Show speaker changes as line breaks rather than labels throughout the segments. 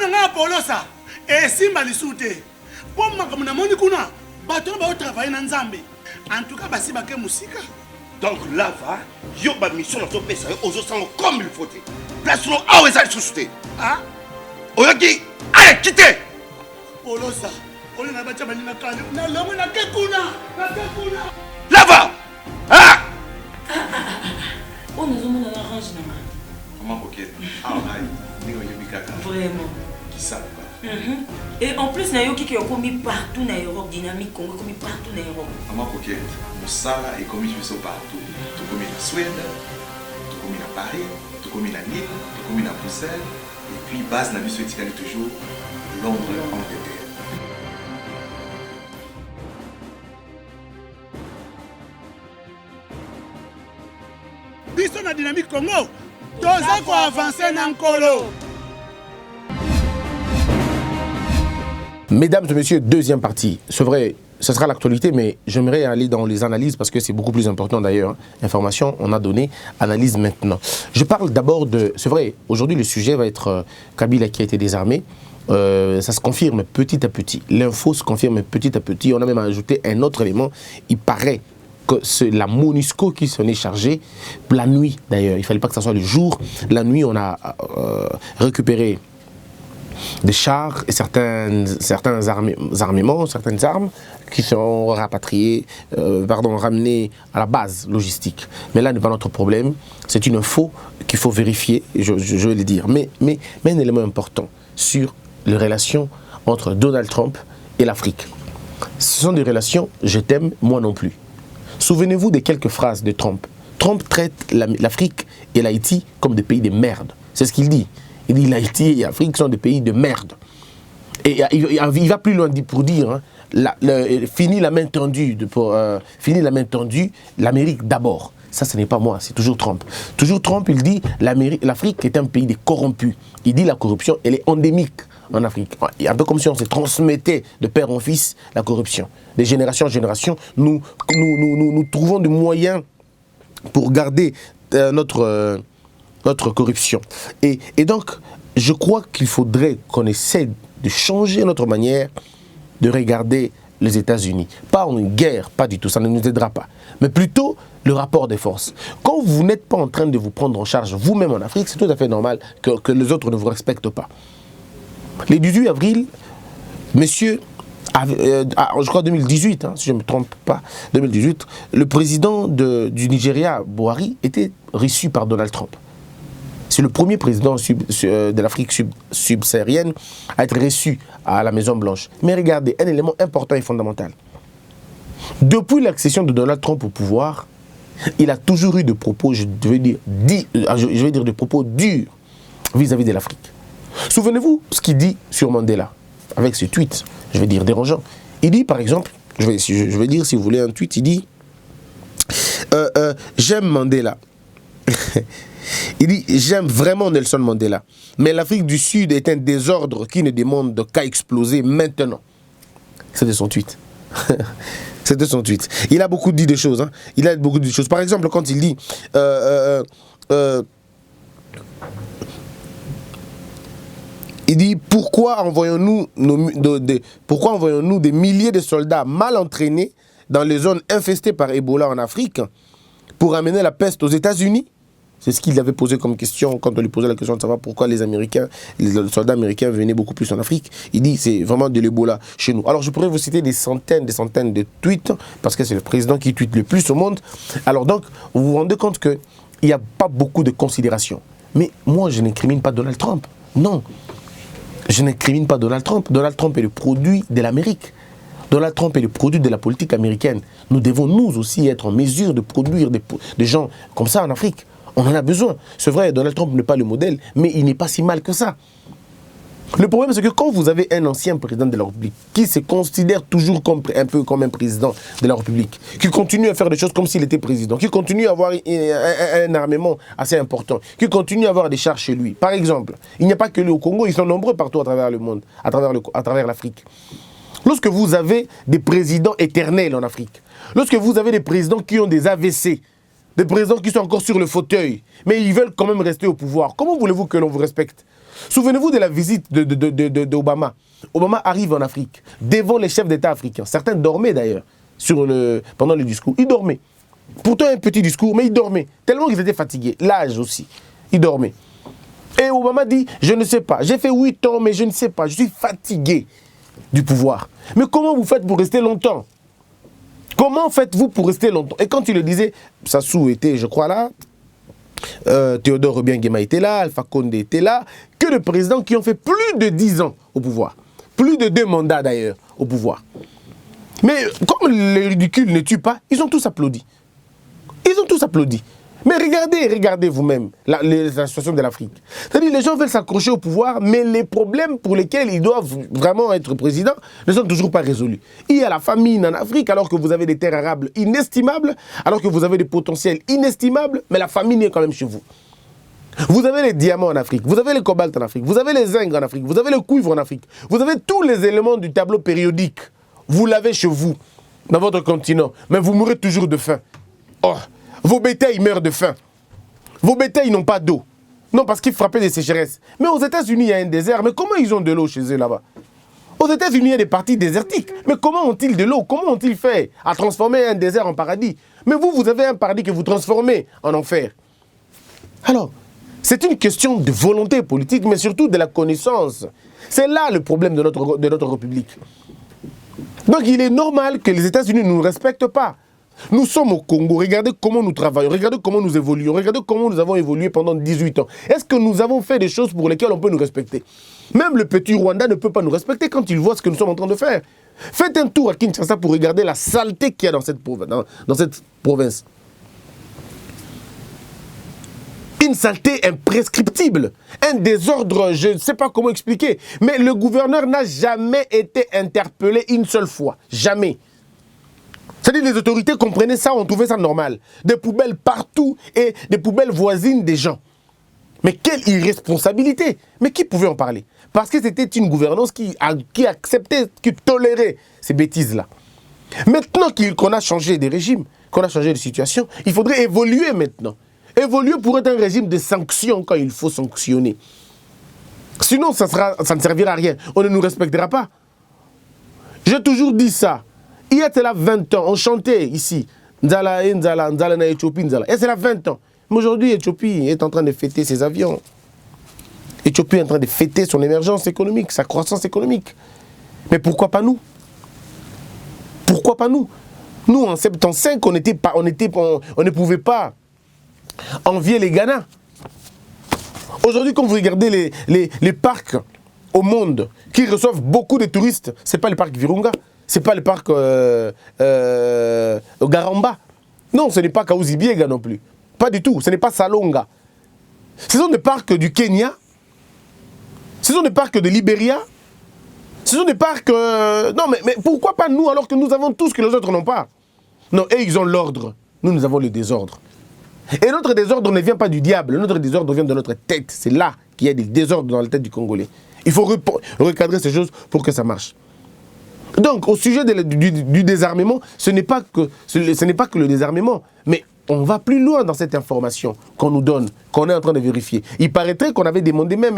komona nga polosa esimba lisute po makambo na moni kuna bato ba travailler na nzambe en tout cas basi bake musika.
Donc là va yo ba mission na to pesa ozo sango comme il faut. Place no awe za susute.
Ah
oyoki allez quitter
polosa oli na bacha bani na kale na lomo na kekuna
là va ah
on nous demande un range na
comment OK ah ouais ningo yebikaka
vraiment
qui ça
et en plus na yo qui est commis partout na Europe dynamique Congo commis partout na Europe
comment OK Moussala est commis sur partout tout commis en Suède tout commis à Paris tout commis à Lille tout commis à Bruxelles et puis base na biso etikali toujours Londres Angleterre.
biso na dynamique Congo toza ko avancer na nkolo.
Mesdames et messieurs, deuxième partie. C'est vrai, ce sera l'actualité, mais j'aimerais aller dans les analyses parce que c'est beaucoup plus important d'ailleurs. Information, on a donné, analyse maintenant. Je parle d'abord de... C'est vrai, aujourd'hui le sujet va être Kabila qui a été désarmé. Ça se confirme petit à petit. L'info se confirme petit à petit. On a même ajouté un autre élément. Il paraît que c'est la MONUSCO qui s'en est chargée. La nuit d'ailleurs, il ne fallait pas que ce soit le jour. La nuit, on a récupéré des chars et certains armements, certaines armes qui sont rapatriées, ramenées à la base logistique. Mais là n'est pas notre problème. C'est une info qu'il faut vérifier, je vais le dire. Mais un élément important sur les relations entre Donald Trump et l'Afrique. Ce sont des relations, je t'aime, moi non plus. Souvenez-vous des quelques phrases de Trump. Trump traite l'Afrique et l'Haïti comme des pays de merde. C'est ce qu'il dit. Il dit l'Haïti et l'Afrique sont des pays de merde. Et il va plus loin pour dire, hein, fini la main tendue, l'Amérique d'abord. Ça, ce n'est pas moi, c'est toujours Trump. Toujours Trump, il dit l'Afrique est un pays de corrompus. Il dit la corruption, elle est endémique en Afrique. Un peu comme si on se transmettait de père en fils la corruption. De génération en génération, nous trouvons des moyens pour garder notre corruption. Et donc, je crois qu'il faudrait qu'on essaie de changer notre manière de regarder les États-Unis. Pas en guerre, pas du tout, ça ne nous aidera pas. Mais plutôt le rapport des forces. Quand vous n'êtes pas en train de vous prendre en charge vous-même en Afrique, c'est tout à fait normal que les autres ne vous respectent pas. Le 18 avril, monsieur, je crois 2018, hein, si je ne me trompe pas, 2018, le président du Nigeria, Buhari, était reçu par Donald Trump. C'est le premier président de l'Afrique subsaharienne à être reçu à la Maison-Blanche. Mais regardez, un élément important et fondamental. Depuis l'accession de Donald Trump au pouvoir, il a toujours eu des propos, je vais dire des propos durs vis-à-vis de l'Afrique. Souvenez-vous ce qu'il dit sur Mandela, avec ce tweet, je vais dire dérangeant. Il dit par exemple, je vais dire si vous voulez un tweet, il dit j'aime Mandela. Il dit j'aime vraiment Nelson Mandela, mais l'Afrique du Sud est un désordre qui ne demande qu'à exploser maintenant. C'était son tweet. C'était son tweet. Il a beaucoup dit des choses. Hein. Il a beaucoup dit des choses. Par exemple, quand il dit il dit pourquoi envoyons-nous des milliers de soldats mal entraînés dans les zones infestées par Ebola en Afrique pour amener la peste aux États-Unis? C'est ce qu'il avait posé comme question quand on lui posait la question de savoir pourquoi les soldats américains venaient beaucoup plus en Afrique. Il dit c'est vraiment de l'Ebola chez nous. Alors je pourrais vous citer des centaines de tweets parce que c'est le président qui tweete le plus au monde. Alors donc vous vous rendez compte qu'il n'y a pas beaucoup de considération. Mais moi je n'incrimine pas Donald Trump. Non, je n'incrimine pas Donald Trump. Donald Trump est le produit de l'Amérique. Donald Trump est le produit de la politique américaine. Nous devons nous aussi être en mesure de produire des gens comme ça en Afrique. On en a besoin. C'est vrai, Donald Trump n'est pas le modèle, mais il n'est pas si mal que ça. Le problème, c'est que quand vous avez un ancien président de la République qui se considère toujours un peu comme un président de la République, qui continue à faire des choses comme s'il était président, qui continue à avoir un armement assez important, qui continue à avoir des chars chez lui. Par exemple, il n'y a pas que au Congo, ils sont nombreux partout à travers le monde, à travers l'Afrique. Lorsque vous avez des présidents éternels en Afrique, lorsque vous avez des présidents qui ont des AVC, des présidents qui sont encore sur le fauteuil, mais ils veulent quand même rester au pouvoir. Comment voulez-vous que l'on vous respecte? Souvenez-vous de la visite d'Obama. Obama arrive en Afrique, devant les chefs d'État africains. Certains dormaient d'ailleurs pendant le discours. Ils dormaient. Pourtant un petit discours, mais ils dormaient. Tellement qu'ils étaient fatigués. L'âge aussi. Ils dormaient. Et Obama dit, je ne sais pas. J'ai fait 8 ans, mais je ne sais pas. Je suis fatigué du pouvoir. Mais comment vous faites pour rester longtemps? Comment faites-vous pour rester longtemps? Et quand il le disait, Sassou était, je crois, là. Théodore Obiang-Nguema était là, Alpha Condé était là, que de présidents qui ont fait plus de 10 ans au pouvoir. Plus de 2 mandats d'ailleurs au pouvoir. Mais comme le ridicule ne tue pas, ils ont tous applaudi. Ils ont tous applaudi. Mais regardez vous-même la situation de l'Afrique. C'est-à-dire les gens veulent s'accrocher au pouvoir, mais les problèmes pour lesquels ils doivent vraiment être présidents ne sont toujours pas résolus. Il y a la famine en Afrique, alors que vous avez des terres arables inestimables, alors que vous avez des potentiels inestimables, mais la famine est quand même chez vous. Vous avez les diamants en Afrique, vous avez le cobalt en Afrique, vous avez les zinc en Afrique, vous avez le cuivre en Afrique, vous avez tous les éléments du tableau périodique. Vous l'avez chez vous, dans votre continent, mais vous mourrez toujours de faim. Oh, vos bétails meurent de faim. Vos bétails n'ont pas d'eau. Non, parce qu'ils frappaient des sécheresses. Mais aux États-Unis, il y a un désert. Mais comment ils ont de l'eau chez eux là-bas? Aux États-Unis, il y a des parties désertiques. Mais comment ont-ils de l'eau? Comment ont-ils fait à transformer un désert en paradis? Mais vous avez un paradis que vous transformez en enfer. Alors, c'est une question de volonté politique, mais surtout de la connaissance. C'est là le problème de notre République. Donc, il est normal que les États-Unis ne nous respectent pas. Nous sommes au Congo, regardez comment nous travaillons, regardez comment nous évoluons, regardez comment nous avons évolué pendant 18 ans. Est-ce que nous avons fait des choses pour lesquelles on peut nous respecter? Même le petit Rwanda ne peut pas nous respecter quand il voit ce que nous sommes en train de faire. Faites un tour à Kinshasa pour regarder la saleté qu'il y a dans cette province. Une saleté imprescriptible, un désordre, je ne sais pas comment expliquer. Mais le gouverneur n'a jamais été interpellé une seule fois, jamais. C'est-à-dire les autorités comprenaient ça, on trouvait ça normal. Des poubelles partout et des poubelles voisines des gens. Mais quelle irresponsabilité! Mais qui pouvait en parler? Parce que c'était une gouvernance qui acceptait, qui tolérait ces bêtises-là. Maintenant qu'on a changé des régimes, qu'on a changé de situation, il faudrait évoluer maintenant. Évoluer pour être un régime de sanctions quand il faut sanctionner. Sinon, ça ne servira à rien. On ne nous respectera pas. J'ai toujours dit ça. Il y a là 20 ans, on chantait ici. Nzala, Nzala, Nzala na Éthiopie, Nzala. Et c'est là 20 ans. Mais aujourd'hui, Éthiopie est en train de fêter ses avions. Éthiopie est en train de fêter son émergence économique, sa croissance économique. Mais pourquoi pas nous? Pourquoi pas nous? Nous, en 75, on ne pouvait pas envier les Ghana. Aujourd'hui, quand vous regardez les parcs au monde qui reçoivent beaucoup de touristes, ce n'est pas le parc Virunga. Ce n'est pas le parc Garamba. Non, ce n'est pas Kaouzi-Biega non plus. Pas du tout. Ce n'est pas Salonga. Ce sont des parcs du Kenya. Ce sont des parcs de Libéria. Ce sont des parcs... Non, mais pourquoi pas nous alors que nous avons tout ce que les autres n'ont pas? Non, eux, ils ont l'ordre. Nous avons le désordre. Et notre désordre ne vient pas du diable. Notre désordre vient de notre tête. C'est là qu'il y a des désordres dans la tête du Congolais. Il faut recadrer ces choses pour que ça marche. Donc, au sujet du désarmement, ce n'est pas que le désarmement, mais on va plus loin dans cette information qu'on nous donne, qu'on est en train de vérifier. Il paraîtrait qu'on avait demandé même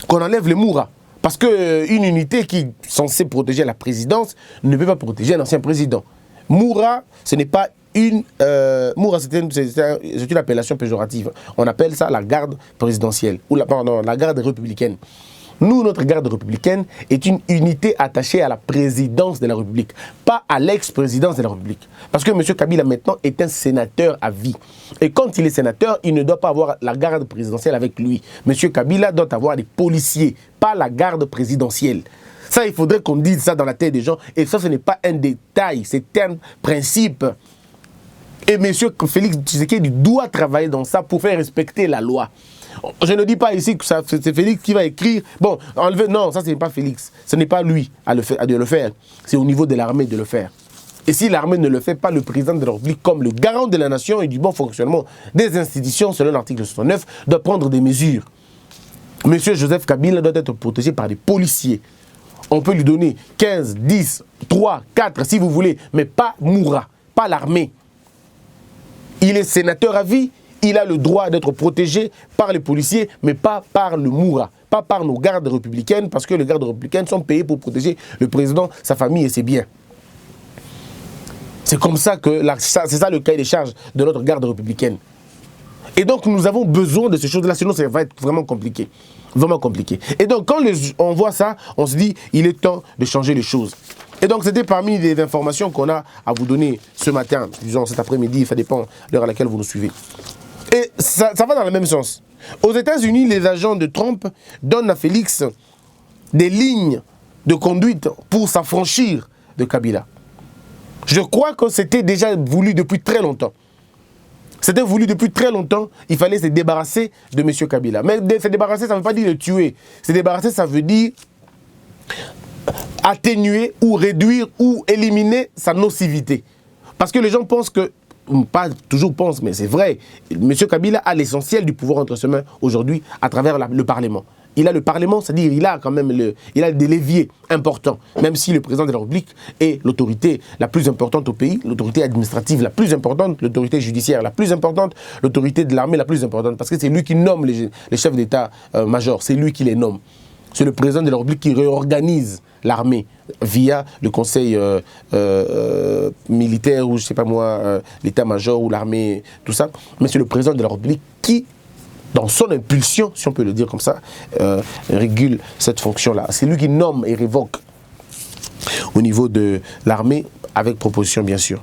qu'on enlève les Moura, parce qu'une unité qui est censée protéger la présidence ne peut pas protéger un ancien président. Moura, ce n'est pas une... Moura, c'est une appellation péjorative. On appelle ça la garde présidentielle, ou la garde républicaine. Nous, notre garde républicaine est une unité attachée à la présidence de la République, pas à l'ex-présidence de la République. Parce que M. Kabila maintenant est un sénateur à vie. Et quand il est sénateur, il ne doit pas avoir la garde présidentielle avec lui. M. Kabila doit avoir des policiers, pas la garde présidentielle. Ça, il faudrait qu'on dise ça dans la tête des gens. Et ça, ce n'est pas un détail, c'est un principe. Et M. Félix Tshisekedi doit travailler dans ça pour faire respecter la loi. Je ne dis pas ici que c'est Félix qui va écrire. Bon, enlever. Non, ça, ce n'est pas Félix. Ce n'est pas lui à le faire. C'est au niveau de l'armée de le faire. Et si l'armée ne le fait pas, le président de la République, comme le garant de la nation et du bon fonctionnement des institutions, selon l'article 69, doit prendre des mesures. Monsieur Joseph Kabila doit être protégé par des policiers. On peut lui donner 15, 10, 3, 4, si vous voulez, mais pas Moura, pas l'armée. Il est sénateur à vie. il a le droit d'être protégé par les policiers, mais pas par le Moura, pas par nos gardes républicaines, parce que les gardes républicaines sont payés pour protéger le président, sa famille et ses biens. C'est comme ça que c'est ça le cahier des charges de notre garde républicaine. Et donc nous avons besoin de ces choses-là, sinon ça va être vraiment compliqué. Vraiment compliqué. Et donc quand on voit ça, on se dit il est temps de changer les choses. Et donc c'était parmi les informations qu'on a à vous donner ce matin, disons cet après-midi, ça dépend de l'heure à laquelle vous nous suivez. Et ça va dans le même sens. Aux États-Unis, les agents de Trump donnent à Félix des lignes de conduite pour s'affranchir de Kabila. Je crois que c'était déjà voulu depuis très longtemps. C'était voulu depuis très longtemps, il fallait se débarrasser de M. Kabila. Mais se débarrasser, ça ne veut pas dire le tuer. Se débarrasser, ça veut dire atténuer ou réduire ou éliminer sa nocivité. Parce que les gens pensent que, pas toujours pensent, mais c'est vrai, M. Kabila a l'essentiel du pouvoir entre ses mains aujourd'hui à travers le Parlement. Il a le Parlement, c'est-à-dire il a quand même il a des leviers importants, même si le président de la République est l'autorité la plus importante au pays, l'autorité administrative la plus importante, l'autorité judiciaire la plus importante, l'autorité de l'armée la plus importante, parce que c'est lui qui nomme les chefs d'état-major, c'est lui qui les nomme. C'est le président de la République qui réorganise l'armée via le conseil militaire ou je ne sais pas moi, l'état-major ou l'armée, tout ça, mais c'est le président de la République qui, dans son impulsion, si on peut le dire comme ça, régule cette fonction-là. C'est lui qui nomme et révoque au niveau de l'armée, avec proposition bien sûr.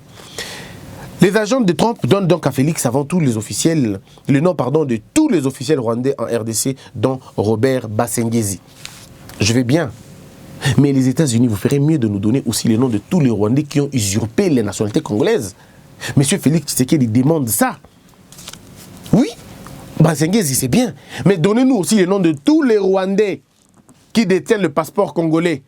Les agents de Trump donnent donc à Félix avant tout les officiels, le nom de tous les officiels rwandais en RDC, dont Robert Basengezi. Je vais bien, mais les États-Unis, vous ferez mieux de nous donner aussi les noms de tous les Rwandais qui ont usurpé les nationalités congolaises. Monsieur Félix Tshisekedi demande ça. Oui, Basengezi, c'est bien. Mais donnez-nous aussi les noms de tous les Rwandais qui détiennent le passeport congolais.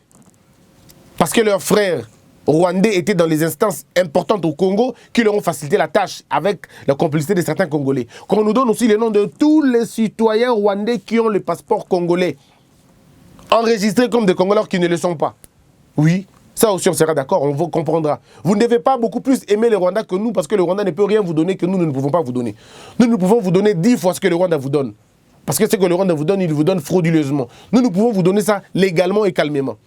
Parce que leurs frères rwandais étaient dans les instances importantes au Congo qui leur ont facilité la tâche avec la complicité de certains Congolais. Qu'on nous donne aussi les noms de tous les citoyens rwandais qui ont le passeport congolais, enregistrés comme des Congolais qui ne le sont pas. Oui, ça aussi on sera d'accord, on vous comprendra. Vous ne devez pas beaucoup plus aimer le Rwanda que nous parce que le Rwanda ne peut rien vous donner que nous ne pouvons pas vous donner. Nous pouvons vous donner 10 fois ce que le Rwanda vous donne. Parce que ce que le Rwanda vous donne, il vous donne frauduleusement. Nous pouvons vous donner ça légalement et calmement,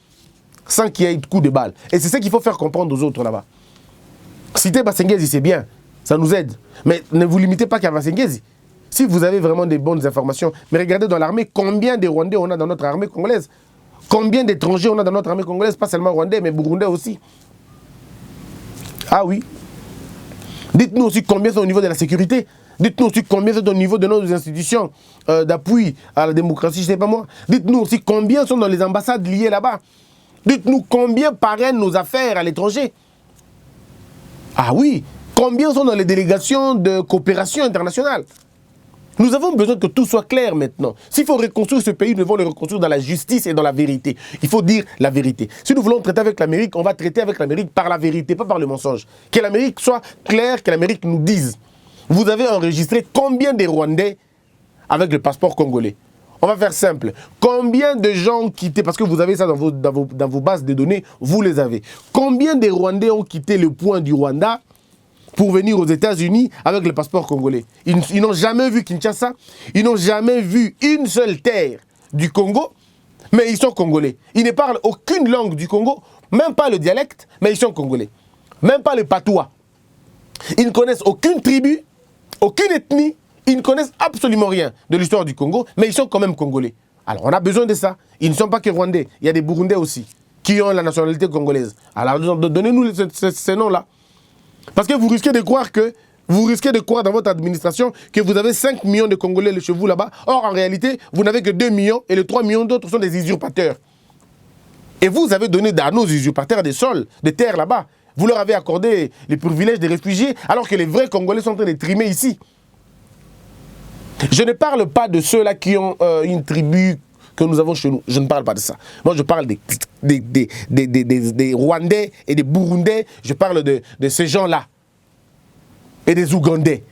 sans qu'il y ait de coup de balle. Et c'est ce qu'il faut faire comprendre aux autres là-bas. Citer Basengezi, c'est bien, ça nous aide. Mais ne vous limitez pas qu'à Basengezi. Si vous avez vraiment des bonnes informations, mais regardez dans l'armée, combien de Rwandais on a dans notre armée congolaise. Combien d'étrangers on a dans notre armée congolaise, pas seulement Rwandais, mais Burundais aussi. Ah oui. Dites-nous aussi combien c'est au niveau de la sécurité. Dites-nous aussi combien c'est au niveau de nos institutions d'appui à la démocratie, je ne sais pas moi. Dites-nous aussi combien sont dans les ambassades liées là-bas. Dites-nous combien parrainent nos affaires à l'étranger. Ah oui, combien sont dans les délégations de coopération internationale. Nous avons besoin que tout soit clair maintenant. S'il faut reconstruire ce pays, nous devons le reconstruire dans la justice et dans la vérité. Il faut dire la vérité. Si nous voulons traiter avec l'Amérique, on va traiter avec l'Amérique par la vérité, pas par le mensonge. Que l'Amérique soit claire, que l'Amérique nous dise. Vous avez enregistré combien de Rwandais avec le passeport congolais? On va faire simple. Combien de gens ont quitté, parce que vous avez ça dans vos bases de données, vous les avez. Combien de Rwandais ont quitté le point du Rwanda pour venir aux États-Unis avec le passeport congolais? Ils n'ont jamais vu Kinshasa, ils n'ont jamais vu une seule terre du Congo, mais ils sont congolais. Ils ne parlent aucune langue du Congo, même pas le dialecte, mais ils sont congolais. Même pas le patois. Ils ne connaissent aucune tribu, aucune ethnie, ils ne connaissent absolument rien de l'histoire du Congo, mais ils sont quand même congolais. Alors on a besoin de ça. Ils ne sont pas que Rwandais, il y a des Burundais aussi qui ont la nationalité congolaise. Alors donnez-nous ces noms-là. Parce que vous risquez de croire dans votre administration que vous avez 5 millions de Congolais chez vous là-bas. Or, en réalité, vous n'avez que 2 millions et les 3 millions d'autres sont des usurpateurs. Et vous avez donné à nos usurpateurs des sols, des terres là-bas. Vous leur avez accordé les privilèges des réfugiés alors que les vrais Congolais sont en train de trimer ici. Je ne parle pas de ceux-là qui ont une tribu que nous avons chez nous. Je ne parle pas de ça. Moi, je parle des Rwandais et des Burundais. Je parle de ces gens-là. Et des Ougandais.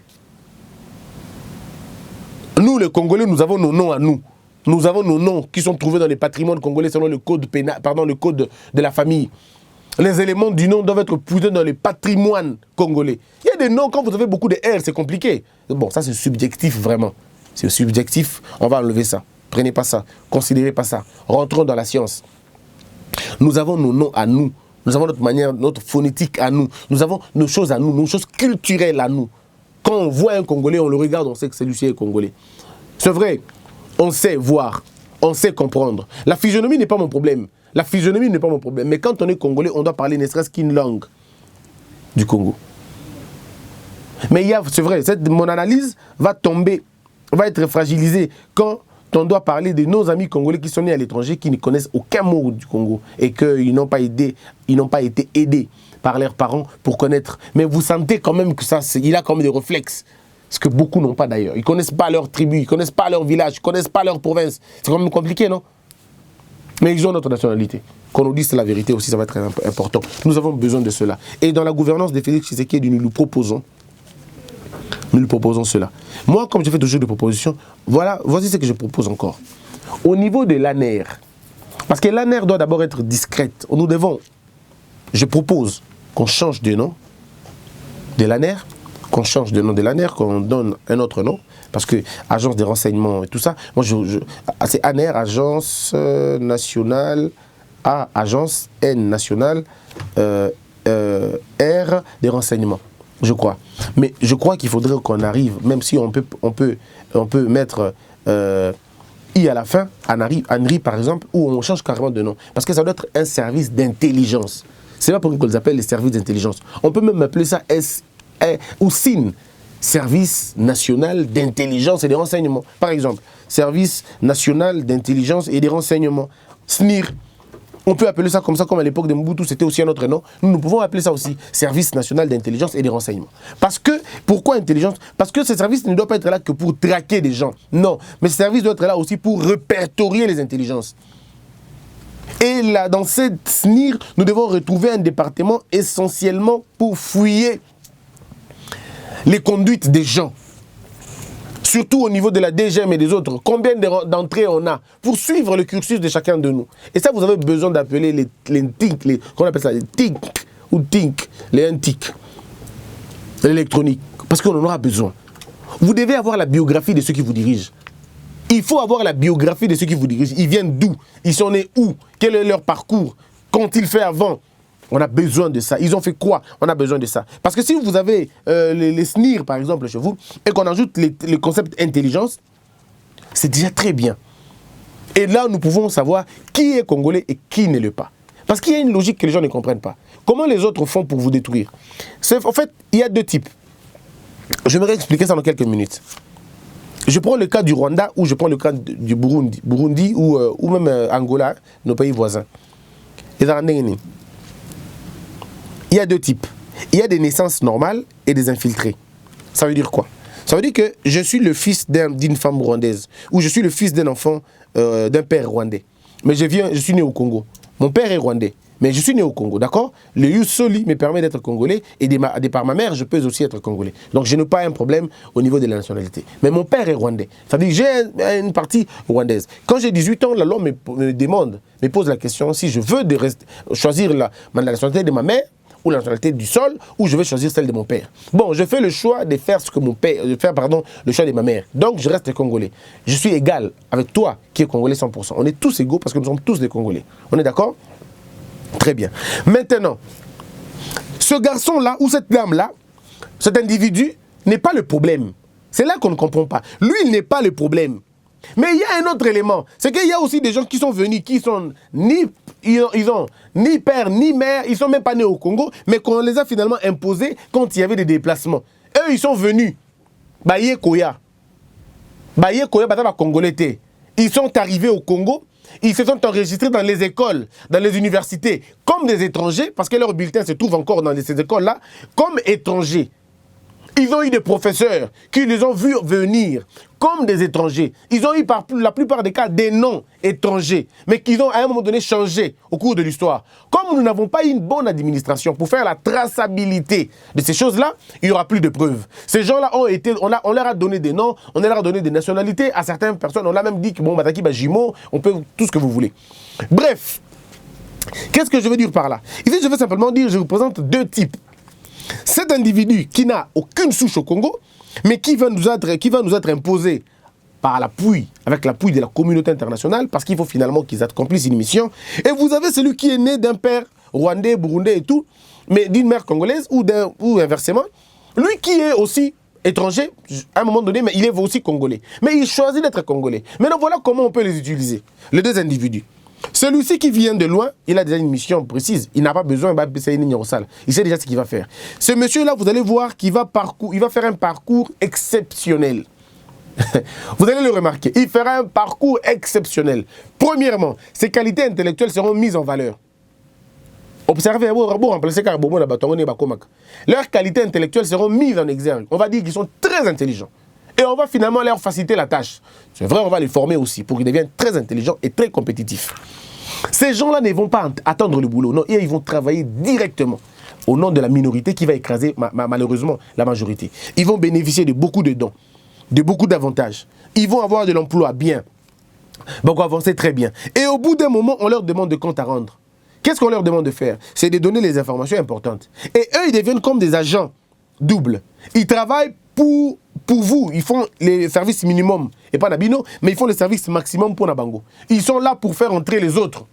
Nous, les Congolais, nous avons nos noms à nous. Nous avons nos noms qui sont trouvés dans les patrimoines congolais selon le code pénal, le code de la famille. les éléments du nom doivent être posés dans le patrimoine congolais. Il y a des noms, quand vous avez beaucoup de R, c'est compliqué. Bon, ça c'est subjectif vraiment. C'est subjectif, on va enlever ça. Prenez pas ça, considérez pas ça. Rentrons dans la science. Nous avons nos noms à nous. Nous avons notre manière, notre phonétique à nous. Nous avons nos choses à nous, nos choses culturelles à nous. Quand on voit un Congolais, on le regarde, on sait que celui-ci est Congolais. C'est vrai, on sait voir, on sait comprendre. La physionomie n'est pas mon problème. La physionomie n'est pas mon problème. Mais quand on est Congolais, on doit parler ne serait-ce qu'une langue du Congo. Mais c'est vrai, mon analyse va tomber, va être fragilisée quand on doit parler de nos amis congolais qui sont nés à l'étranger, qui ne connaissent aucun mot du Congo et qu'ils n'ont pas été aidés par leurs parents pour connaître. Mais vous sentez quand même que il a quand même des réflexes. Ce que beaucoup n'ont pas d'ailleurs. Ils ne connaissent pas leur tribu, ils ne connaissent pas leur village, ils ne connaissent pas leur province. C'est quand même compliqué, non? Mais ils ont notre nationalité. Qu'on nous dise la vérité aussi, ça va être important. Nous avons besoin de cela. Et dans la gouvernance de Félix Tshisekedi, nous lui proposons cela. Moi, comme je fais toujours des propositions, voici ce que je propose encore. Au niveau de l'ANER, parce que l'ANER doit d'abord être discrète. Je propose qu'on change de nom de l'ANER, qu'on donne un autre nom, parce que agence des renseignements et tout ça, moi c'est ANER, agence nationale, A, agence, N, nationale, R, des renseignements. Je crois. Mais je crois qu'il faudrait qu'on arrive, même si on peut mettre I à la fin, ANRI par exemple, où on change carrément de nom. Parce que ça doit être un service d'intelligence. C'est pas pour qu'on les appelle les services d'intelligence. On peut même appeler ça ou SIN, Service national d'intelligence et de renseignement. Par exemple, Service national d'intelligence et de renseignement. SNIR. On peut appeler ça comme à l'époque de Mobutu, c'était aussi un autre nom. Nous pouvons appeler ça aussi Service national d'intelligence et de renseignement. Pourquoi intelligence? Parce que ce service ne doit pas être là que pour traquer des gens. Non, mais ce service doit être là aussi pour répertorier les intelligences. Et là, dans cette SNIR, nous devons retrouver un département essentiellement pour fouiller les conduites des gens. Surtout au niveau de la DGM et des autres, combien d'entrées on a pour suivre le cursus de chacun de nous. Et ça, vous avez besoin d'appeler les TIC, qu'on appelle ça les TIC ou TIC, les NTIC, l'électronique, parce qu'on en aura besoin. Vous devez avoir la biographie de ceux qui vous dirigent. Il faut avoir la biographie de ceux qui vous dirigent. Ils viennent d'où? Ils sont nés où? Quel est leur parcours? Qu'ont-ils fait avant? On a besoin de ça. Ils ont fait quoi? On a besoin de ça. Parce que si vous avez les SNIR, par exemple, chez vous, et qu'on ajoute les concepts intelligence, c'est déjà très bien. Et là, nous pouvons savoir qui est congolais et qui ne l'est pas. Parce qu'il y a une logique que les gens ne comprennent pas. Comment les autres font pour vous détruire? En fait, il y a deux types. J'aimerais expliquer ça dans quelques minutes. Je prends le cas du Rwanda ou je prends le cas du Burundi ou même Angola, nos pays voisins. Il y a deux types. Il y a des naissances normales et des infiltrés. Ça veut dire quoi? Ça veut dire que je suis le fils d'une femme rwandaise ou je suis le fils d'un enfant d'un père rwandais. Mais je suis né au Congo. Mon père est rwandais, mais je suis né au Congo, d'accord? Le ius soli me permet d'être congolais et de par ma mère, je peux aussi être congolais. Donc je n'ai pas un problème au niveau de la nationalité. Mais mon père est rwandais. Ça veut dire que j'ai une partie rwandaise. Quand j'ai 18 ans, la loi me pose la question si je veux choisir la nationalité de ma mère ou la nationalité du sol, ou je vais choisir celle de mon père. Bon, je fais le choix de faire le choix de ma mère. Donc, je reste congolais. Je suis égal avec toi qui est congolais 100%. On est tous égaux parce que nous sommes tous des Congolais. On est d'accord? Très bien. Maintenant, ce garçon-là, ou cette dame-là, cet individu, n'est pas le problème. C'est là qu'on ne comprend pas. Lui, il n'est pas le problème. Mais il y a un autre élément, c'est qu'il y a aussi des gens qui sont venus, qui sont ils ont ni père ni mère, ils sont même pas nés au Congo, mais qu'on les a finalement imposés quand il y avait des déplacements. Eux, ils sont venus. Baye Koya, Congolais. Ils sont arrivés au Congo, ils se sont enregistrés dans les écoles, dans les universités, comme des étrangers, parce que leur bulletin se trouve encore dans ces écoles-là, comme étrangers. Ils ont eu des professeurs qui les ont vus venir comme des étrangers. Ils ont eu la plupart des cas des noms étrangers, mais qu'ils ont à un moment donné changé au cours de l'histoire. Comme nous n'avons pas eu une bonne administration pour faire la traçabilité de ces choses-là, il n'y aura plus de preuves. Ces gens-là on leur a donné des noms, on leur a donné des nationalités à certaines personnes. On leur a même dit que bon, Mataki Bajimo, on peut tout ce que vous voulez. Bref, Qu'est-ce que je veux dire par là? Ici, je veux simplement dire, je vous présente deux types. Cet individu qui n'a aucune souche au Congo, mais qui va nous être imposé par l'appui, avec l'appui de la communauté internationale, parce qu'il faut finalement qu'ils accomplissent une mission. Et vous avez celui qui est né d'un père rwandais, burundais et tout, mais d'une mère congolaise, ou inversement. Lui qui est aussi étranger, à un moment donné, mais il est aussi congolais. Mais il choisit d'être congolais. Maintenant, voilà comment on peut les utiliser, les deux individus. Celui-ci qui vient de loin, il a déjà une mission précise. Il n'a pas besoin de passer une ligne au sale. Il sait déjà ce qu'il va faire. Ce monsieur-là, vous allez voir qu'il va faire un parcours exceptionnel. Vous allez le remarquer. Il fera un parcours exceptionnel. Premièrement, ses qualités intellectuelles seront mises en valeur. Observez, leurs qualités intellectuelles seront mises en exergue. On va dire qu'ils sont très intelligents. Et on va finalement leur faciliter la tâche. C'est vrai, on va les former aussi pour qu'ils deviennent très intelligents et très compétitifs. Ces gens-là ne vont pas attendre le boulot. Non, ils vont travailler directement au nom de la minorité qui va écraser malheureusement la majorité. Ils vont bénéficier de beaucoup de dons, de beaucoup d'avantages. Ils vont avoir de l'emploi bien. Donc, avancer très bien. Et au bout d'un moment, on leur demande de compte à rendre. Qu'est-ce qu'on leur demande de faire? C'est de donner les informations importantes. Et eux, ils deviennent comme des agents doubles. Ils travaillent pour vous. Ils font les services minimum, et pas Nabino, mais ils font les services maximum pour Nabango. Ils sont là pour faire entrer les autres,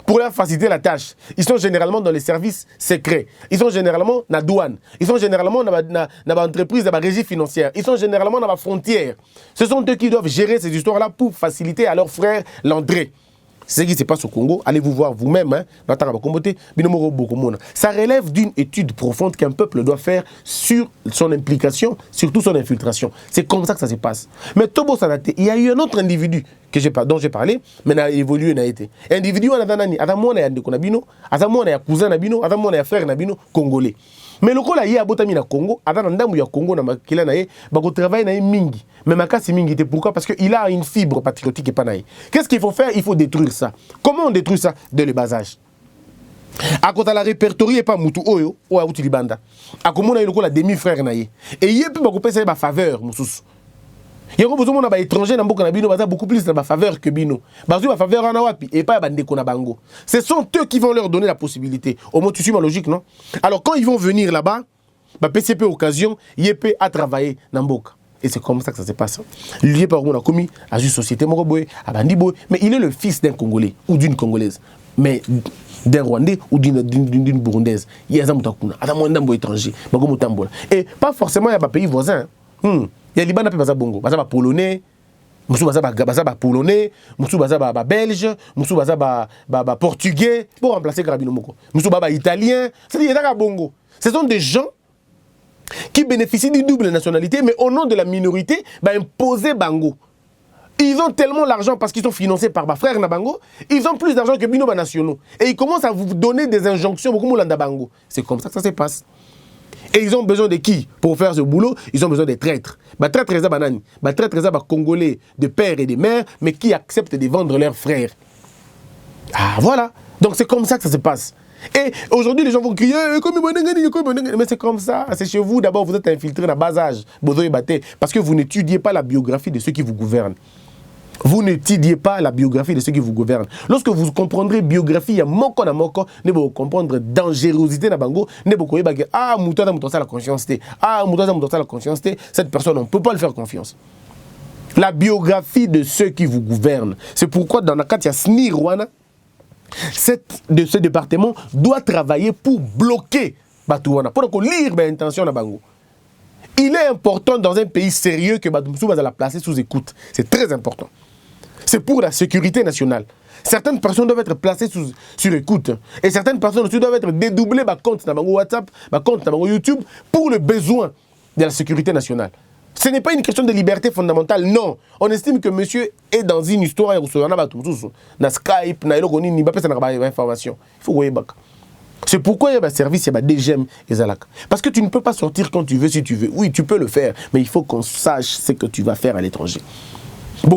pour leur faciliter la tâche. Ils sont généralement dans les services secrets. Ils sont généralement dans la douane. Ils sont généralement dans l'entreprise, dans la régie financière. Ils sont généralement dans la frontière. Ce sont eux qui doivent gérer ces histoires-là pour faciliter à leurs frères l'entrée. C'est ce qui se passe au Congo. Allez vous voir vous-même. Ça relève d'une étude profonde qu'un peuple doit faire sur son implication, surtout son infiltration. C'est comme ça que ça se passe. Mais Tobo Sanate, il y a eu un autre individu dont j'ai parlé, mais n'a évolué, n'a été. Individu, on a cousin, on a frère congolais. Mais le Congo, il y a botami na Congo, adam ndambu ya Congo na makila na ye, bako travail na ye mingi. Mais makasi mingi te pourquoi? Parce qu'il a une fibre patriotique et pas na ye. Qu'est-ce qu'il faut faire? Il faut détruire ça. Comment on détruit ça? Dès le bas âge. À côté la répertorier pas mutu oyo, ou a uti libanda. À comment on a eu le la demi-frère na ye. Et il y a plus bako pesa ba faveur mususu. Il y a besoin d'un étranger dans beaucoup plus de faveur que Bino. Faveur en Awapi et pas Bandeko na Bango. Ce sont eux qui vont leur donner la possibilité. Au moins, tu suis ma logique, non? Alors, quand ils vont venir là-bas, PCP occasion, YP a travaillé dans Mboka. Et c'est comme ça que ça se passe. Lui, par exemple, on a commis à une société Moroboy, à Bandiboy, mais il est le fils d'un Congolais ou d'une Congolaise. Mais d'un Rwandais ou d'une Burundaise. Il y a un étranger. Et pas forcément il y a un pays voisin. Il y a les Libans qui sont bongo, ils sont polonais, ils sont polonais, ils sont belges, ils sont portugais pour remplacer Karabino Moko. Ils sont italiens, c'est-à-dire qu'il y a bongo. Ce sont des gens qui bénéficient d'une double nationalité, mais au nom de la minorité, imposer Bango. Ils ont tellement l'argent parce qu'ils sont financés par frère Nabango, ils ont plus d'argent que Bino nationaux. Et ils commencent à vous donner des injonctions beaucoup moins Bango. C'est comme ça que ça se passe. Et ils ont besoin de qui? Pour faire ce boulot, ils ont besoin des traîtres. Traîtres, c'est banani. Traîtres, c'est Congolais de père et de mère, mais qui acceptent de vendre leurs frères. Ah, voilà. Donc c'est comme ça que ça se passe. Et aujourd'hui, les gens vont crier, mais c'est comme ça. C'est chez vous, d'abord, vous êtes infiltrés dans le bas âge. Parce que vous n'étudiez pas la biographie de ceux qui vous gouvernent. Vous n'étudiez pas la biographie de ceux qui vous gouvernent. Lorsque vous comprendrez biographie, il y a moko na moko, ne vous comprendre dangerosité na bango, ne vous connaissez pas que moutada moutada la conscience moutada la conscience cette personne on ne peut pas le faire confiance. La biographie de ceux qui vous gouvernent. C'est pourquoi dans la carte il y a SNI Rwanda, de ce département doit travailler pour bloquer Batouana, pour qu'on lire l'intention na bango. Il est important dans un pays sérieux que Badoumsou va la placer sous écoute. C'est très important. C'est pour la sécurité nationale. Certaines personnes doivent être placées sur écoute. Et certaines personnes aussi doivent être dédoublées par compte dans WhatsApp, par compte dans YouTube, pour le besoin de la sécurité nationale. Ce n'est pas une question de liberté fondamentale, non. On estime que monsieur est dans une histoire, dans Skype, il faut voir. C'est pourquoi il y a un service, il y a des DGM et Zalak. Parce que tu ne peux pas sortir quand tu veux, si tu veux. Oui, tu peux le faire, mais il faut qu'on sache ce que tu vas faire à l'étranger. Ils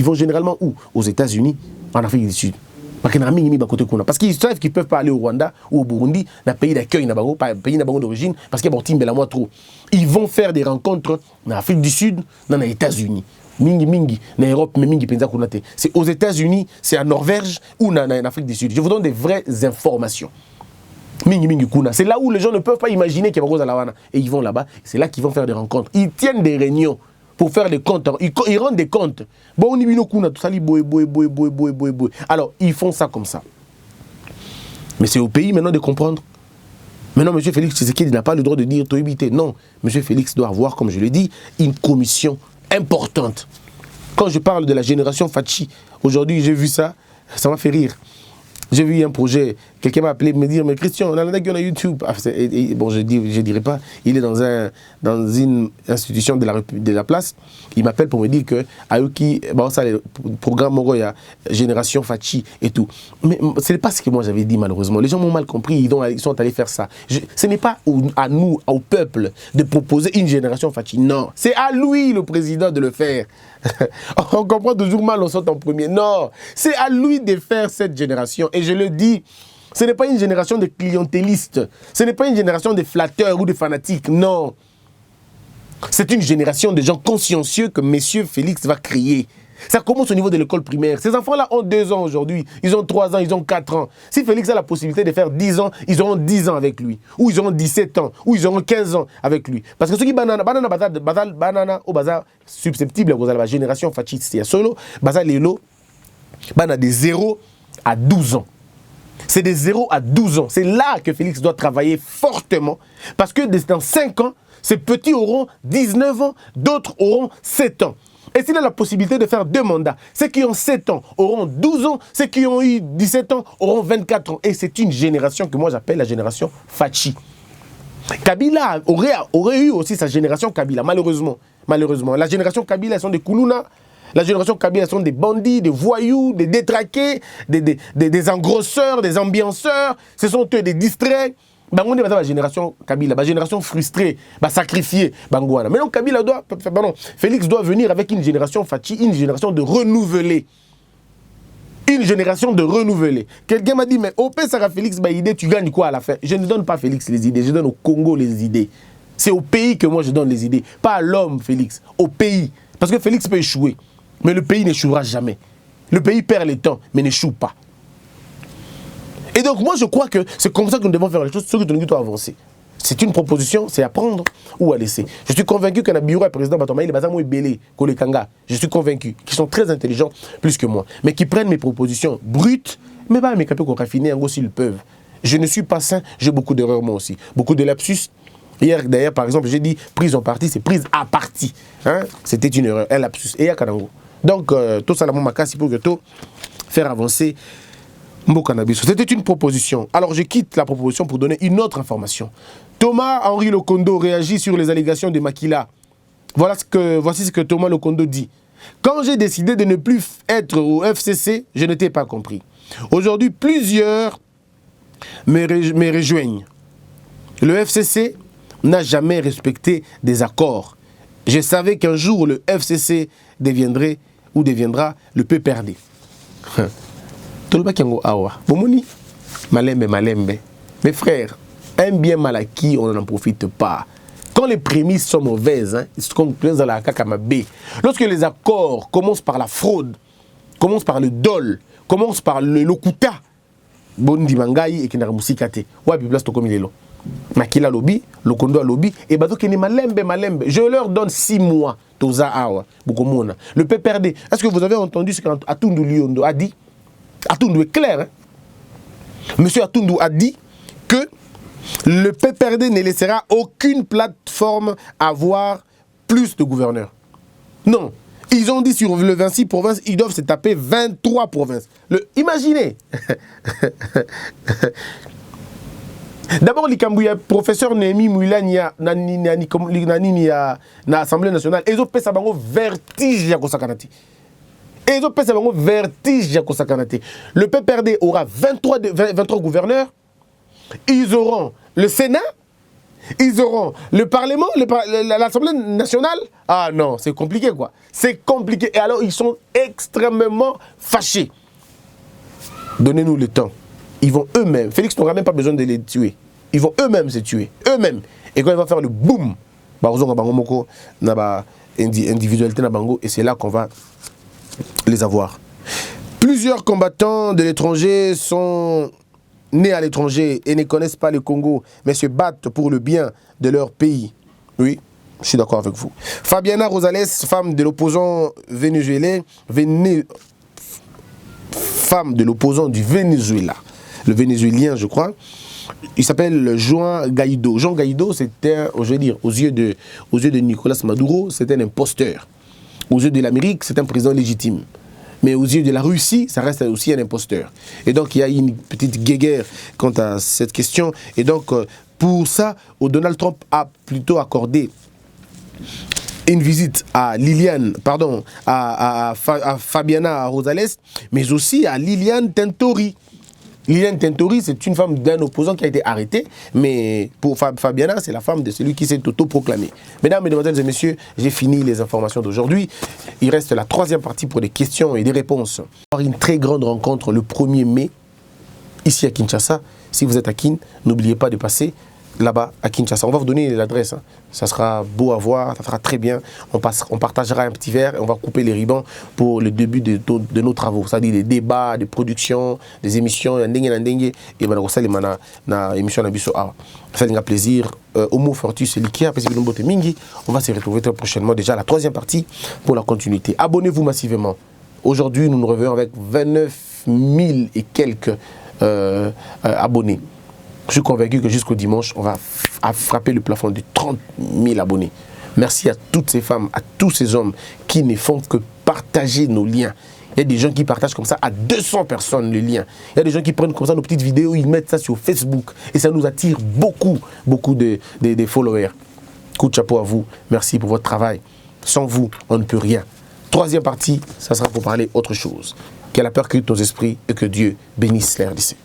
vont généralement où? Aux États-Unis, en Afrique du Sud. Parce qu'ils savent qu'ils ne peuvent pas aller au Rwanda ou au Burundi, dans le pays d'accueil, pas le pays d'origine, parce qu'il y a trop. Ils vont faire des rencontres en Afrique du Sud, dans les États-Unis. mingi na Europe mais mingi penza kuna te. C'est aux États-Unis, c'est en Norvège ou en Afrique du Sud. Je vous donne des vraies informations. Mingi kuna. C'est là où les gens ne peuvent pas imaginer qu'il y a Rose à la Wana. Et ils vont là-bas, c'est là qu'ils vont faire des rencontres. Ils tiennent des réunions pour faire des comptes. Ils rendent des comptes. Bon, on y vient kuna, tout ça, boy. Alors, ils font ça comme ça. Mais c'est au pays maintenant de comprendre. Maintenant, M. Félix Tshisekedi n'a pas le droit de dire tout éviter. Non, M. Félix doit avoir, comme je l'ai dit, une commission importante. Quand je parle de la génération Fachi, aujourd'hui j'ai vu ça, ça m'a fait rire. J'ai vu un projet, quelqu'un m'a appelé me dire, mais Christian, on a un YouTube. Bon, je dirais pas, il est dans une institution de la place. Il m'appelle pour me dire que Ayoki, bon, ça, le programme il y a Génération Fachi et tout. Mais ce n'est pas ce que moi j'avais dit malheureusement. Les gens m'ont mal compris, ils sont allés faire ça. Ce n'est pas à nous, au peuple, de proposer une Génération Fachi. Non, c'est à lui, le président, de le faire. On comprend toujours mal, on saute en premier. Non, c'est à lui de faire cette génération. Et je le dis, ce n'est pas une génération de clientélistes. Ce n'est pas une génération de flatteurs ou de fanatiques. Non. C'est une génération de gens consciencieux que M. Félix va créer. Ça commence au niveau de l'école primaire. Ces enfants-là ont 2 ans aujourd'hui. Ils ont 3 ans, ils ont 4 ans. Si Félix a la possibilité de faire 10 ans, ils auront 10 ans avec lui. Ou ils auront 17 ans. Ou ils auront 15 ans avec lui. Parce que ceux qui banana au bazar susceptible à la génération fasciste et solo, bazar lelo, banana de 0 à 12 ans. C'est de 0 à 12 ans. C'est là que Félix doit travailler fortement. Parce que dans 5 ans, ces petits auront 19 ans, d'autres auront 7 ans. Et s'il a la possibilité de faire 2 mandats, ceux qui ont 7 ans auront 12 ans, ceux qui ont eu 17 ans auront 24 ans. Et c'est une génération que moi j'appelle la génération Fachi. Kabila aurait eu aussi sa génération Kabila, malheureusement. La génération Kabila, elles sont des Koulouna. La génération Kabila, elles sont des bandits, des voyous, des détraqués, des engrosseurs, des ambianceurs. Ce sont eux des distraits. On est la génération Kabila, la génération frustrée, sacrifiée. Maintenant, Félix doit venir avec une génération Fachi, une génération de renouvelés. Une génération de renouvelés. Quelqu'un m'a dit, mais au Sarah Félix, idée, tu gagnes quoi à la fin? Je ne donne pas Félix les idées, je donne au Congo les idées. C'est au pays que moi je donne les idées. Pas à l'homme, Félix, au pays. Parce que Félix peut échouer, mais le pays n'échouera jamais. Le pays perd le temps, mais n'échoue pas. Et donc moi je crois que c'est comme ça que nous devons faire les choses, ceux qui doivent avancer. C'est une proposition, c'est à prendre ou à laisser. Je suis convaincu que le bureau du président Batomaï, les Belé, Kolekanga, je suis convaincu qu'ils sont très intelligents plus que moi, mais qui prennent mes propositions brutes, mais pas mes capables qu'on raffiner aussi s'ils peuvent. Je ne suis pas sain, j'ai beaucoup d'erreurs moi aussi, beaucoup de lapsus. Hier d'ailleurs par exemple j'ai dit prise en partie, c'est prise à partie. Hein? C'était une erreur, un lapsus. Et à Kanango. Donc tout ça là mon macas pour que tout faire avancer. C'était une proposition. Alors je quitte la proposition pour donner une autre information. Thomas Henri Lokondo réagit sur les allégations de Makila. Voici ce que Thomas Lokondo dit. Quand j'ai décidé de ne plus être au FCC, je n'étais pas compris. Aujourd'hui, plusieurs me rejoignent. Le FCC n'a jamais respecté des accords. Je savais qu'un jour le FCC deviendra le PPRD. Malembe. Mes frères, un bien mal acquis, on n'en profite pas. Quand les prémices sont mauvaises, lorsque les accords commencent par la fraude, commencent par le dol, commencent par le lokuta, bondi mangai et kinaramusikate. Ouais, puis place to comme il est là. Makila lobby, Lokondo a lobby, et bato qui n'est malembe. Je leur donne 6 mois. Toza awa, bukomona. Le PPRD. Est-ce que vous avez entendu ce qu'Atundu Lyondo a dit? Atundu est clair. Hein? Monsieur Atundu a dit que le PPRD ne laissera aucune plateforme avoir plus de gouverneurs. Non. Ils ont dit sur le 26 provinces, ils doivent se taper 23 provinces. Imaginez. D'abord, le professeur Némi Moulania na l'Assemblée nationale, ils ont fait ça vertige à Kosakanati. Le PPRD aura 23 gouverneurs. Ils auront le Sénat. Ils auront le Parlement, l'Assemblée nationale. Ah non, c'est compliqué quoi. C'est compliqué. Et alors, ils sont extrêmement fâchés. Donnez-nous le temps. Ils vont eux-mêmes. Félix n'aura même pas besoin de les tuer. Ils vont eux-mêmes se tuer. Eux-mêmes. Et quand il va faire le boum, bazonga bango moko na ba individualité na bango, et c'est là qu'on va les avoir. Plusieurs combattants de l'étranger sont nés à l'étranger et ne connaissent pas le Congo, mais se battent pour le bien de leur pays. Oui, je suis d'accord avec vous. Fabiana Rosales, femme de l'opposant vénézuélien, femme de l'opposant du Venezuela, le vénézuélien, je crois. Il s'appelle Juan Guaido. Jean Guaido, c'était, je veux dire, aux yeux de Nicolas Maduro, c'était un imposteur. Aux yeux de l'Amérique, c'est un président légitime. Mais aux yeux de la Russie, ça reste aussi un imposteur. Et donc, il y a une petite guéguerre quant à cette question. Et donc, pour ça, Donald Trump a plutôt accordé une visite à Fabiana Rosales, mais aussi à Liliane Tintori. Liliane Tintori, c'est une femme d'un opposant qui a été arrêtée, mais pour Fabiana, c'est la femme de celui qui s'est auto-proclamé. Mesdames, Mesdemoiselles et Messieurs, j'ai fini les informations d'aujourd'hui. Il reste la troisième partie pour des questions et des réponses. On va avoir une très grande rencontre le 1er mai, ici à Kinshasa. Si vous êtes à Kin, n'oubliez pas de passer là-bas à Kinshasa. On va vous donner l'adresse. Hein. Ça sera beau à voir, ça sera très bien. On partagera un petit verre et on va couper les ribbons pour le début de nos travaux. C'est-à-dire des débats, des productions, des émissions, et ça na émission na biso a. Ça un plaisir. Homo Fortus et Likia, on va se retrouver très prochainement déjà la troisième partie pour la continuité. Abonnez-vous massivement. Aujourd'hui, nous nous revenons avec 29 000 et quelques abonnés. Je suis convaincu que jusqu'au dimanche, on va frapper le plafond de 30 000 abonnés. Merci à toutes ces femmes, à tous ces hommes qui ne font que partager nos liens. Il y a des gens qui partagent comme ça à 200 personnes le lien. Il y a des gens qui prennent comme ça nos petites vidéos, ils mettent ça sur Facebook. Et ça nous attire beaucoup de followers. Coup de chapeau à vous. Merci pour votre travail. Sans vous, on ne peut rien. Troisième partie, ça sera pour parler autre chose. Que la peur quitte nos esprits et que Dieu bénisse la RDC.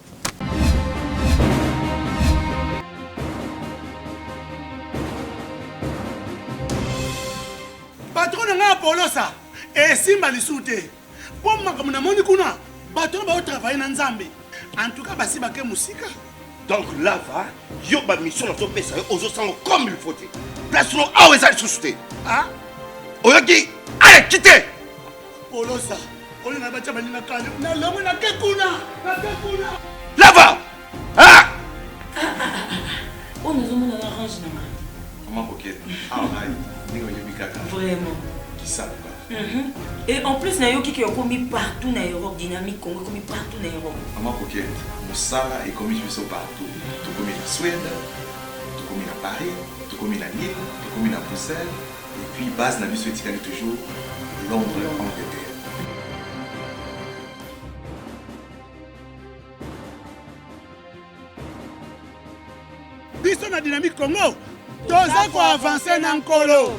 Polosa et simba lisute pour makamuna moni kuna bato ba travailler na nzambe en tout cas basi bake musika
donc là va yo ba mission na to pesa yo ozo sango comme il faut place no awe za susute ah oyoki allez quitter
Polosa on na ba taba na kale na lomo na kekuna
là va ah
on nous on arrange na
comment coquette ah ouais
vraiment
ça.
Et en plus, Nayoki qui a commis partout en Europe, dynamique, Congo commis partout en Europe.
Maman coquette, Moussala est commis partout. Tout commis en Suède, tout commis à Paris, tout commis à Lille, tout commis à Bruxelles. Et puis, base n'a vu ce toujours Londres, Angleterre.
Biso na dynamique Congo, toza ko avancer na nkolo.